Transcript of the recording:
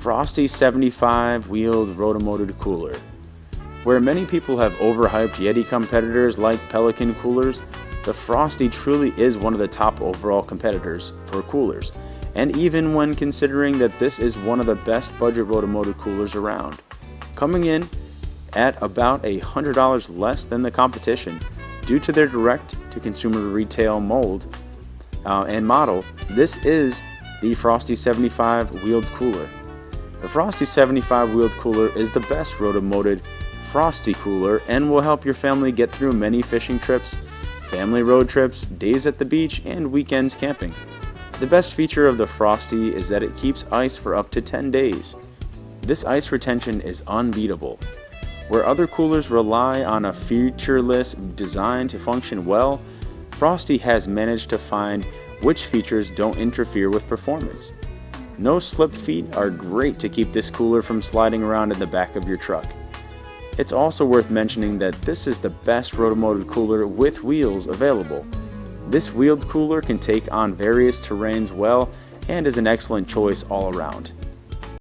Frosty 75 wheeled rotomolded cooler. Where many people have overhyped Yeti competitors like Pelican coolers, the Frosty truly is one of the top overall competitors for coolers, and even when considering that this is one of the best budget rotomolded coolers around. Coming in at about $100 less than the competition due to their direct-to-consumer retail mold and model, this is the Frosty 75 wheeled cooler. The Frosty 75 wheeled cooler is the best rotomolded Frosty cooler and will help your family get through many fishing trips, family road trips, days at the beach, and weekends camping. The best feature of the Frosty is that it keeps ice for up to 10 days. This ice retention is unbeatable. Where other coolers rely on a featureless design to function well, Frosty has managed to find which features don't interfere with performance. No slip feet are great to keep this cooler from sliding around in the back of your truck. It's also worth mentioning that this is the best rotomolded cooler with wheels available. This wheeled cooler can take on various terrains well and is an excellent choice all around.